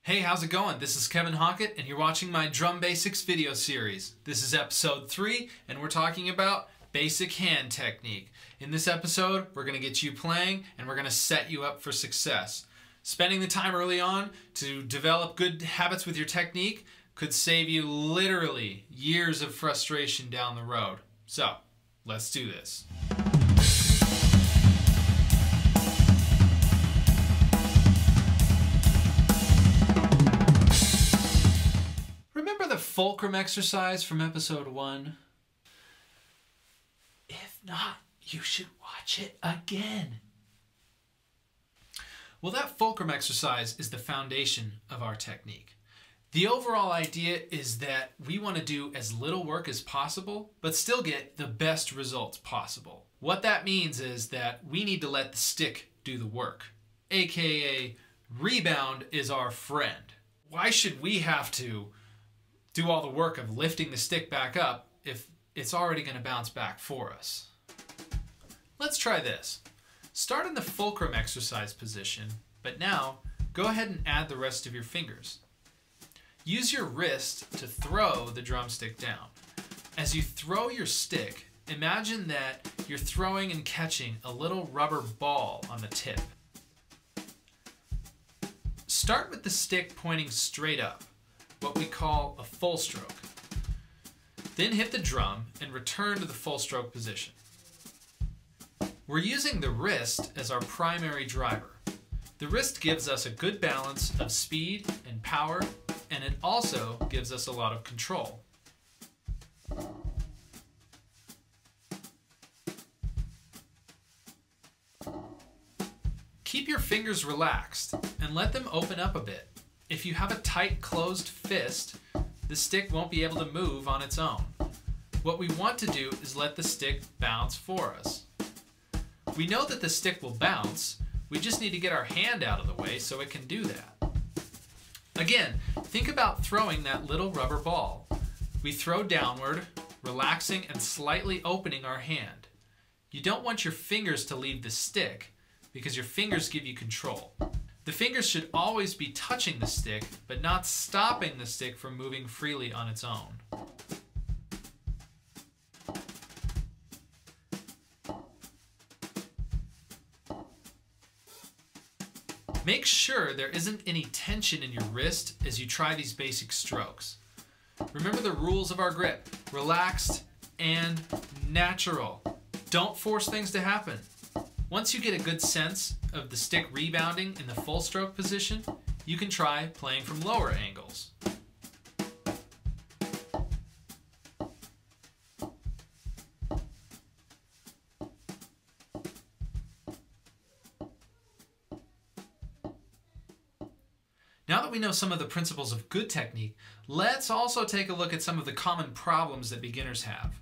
Hey, how's it going? This is Kevin Hockett, and you're watching my Drum Basics video series. This is episode 3, and we're talking about basic hand technique. In this episode, we're going to get you playing, and we're going to set you up for success. Spending the time early on to develop good habits with your technique could save you literally years of frustration down the road. So, let's do this. Remember the fulcrum exercise from episode 1? If not, you should watch it again. Well, that fulcrum exercise is the foundation of our technique. The overall idea is that we want to do as little work as possible, but still get the best results possible. What that means is that we need to let the stick do the work, aka rebound is our friend. Why should we have to do all the work of lifting the stick back up if it's already going to bounce back for us? Let's try this. Start in the fulcrum exercise position, but now go ahead and add the rest of your fingers. Use your wrist to throw the drumstick down. As you throw your stick, imagine that you're throwing and catching a little rubber ball on the tip. Start with the stick pointing straight up, what we call a full stroke. Then hit the drum and return to the full stroke position. We're using the wrist as our primary driver. The wrist gives us a good balance of speed and power, and it also gives us a lot of control. Keep your fingers relaxed and let them open up a bit. If you have a tight closed fist, the stick won't be able to move on its own. What we want to do is let the stick bounce for us. We know that the stick will bounce, we just need to get our hand out of the way so it can do that. Again, think about throwing that little rubber ball. We throw downward, relaxing and slightly opening our hand. You don't want your fingers to leave the stick because your fingers give you control. The fingers should always be touching the stick, but not stopping the stick from moving freely on its own. Make sure there isn't any tension in your wrist as you try these basic strokes. Remember the rules of our grip: relaxed and natural. Don't force things to happen. Once you get a good sense of the stick rebounding in the full stroke position, you can try playing from lower angles. Now that we know some of the principles of good technique, let's also take a look at some of the common problems that beginners have.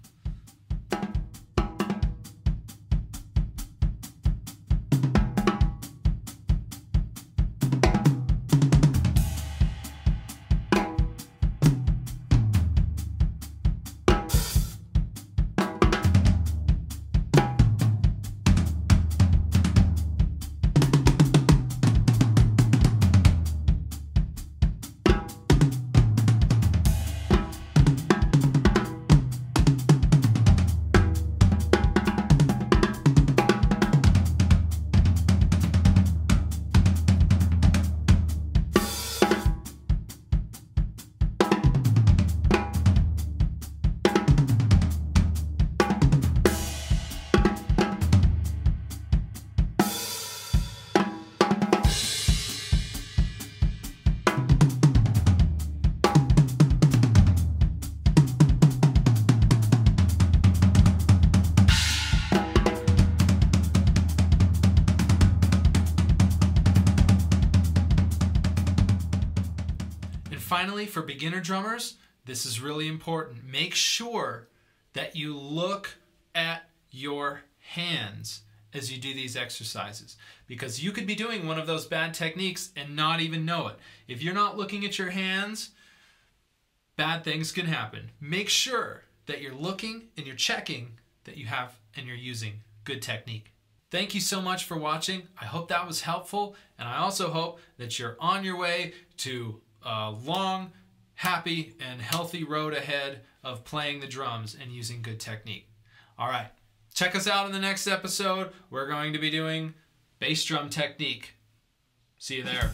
Finally, for beginner drummers, this is really important. Make sure that you look at your hands as you do these exercises, because you could be doing one of those bad techniques and not even know it. If you're not looking at your hands, bad things can happen. Make sure that you're looking and you're checking that you have and you're using good technique. Thank you so much for watching. I hope that was helpful, and I also hope that you're on your way to a long, happy, and healthy road ahead of playing the drums and using good technique. All right, check us out in the next episode. We're going to be doing bass drum technique. See you there.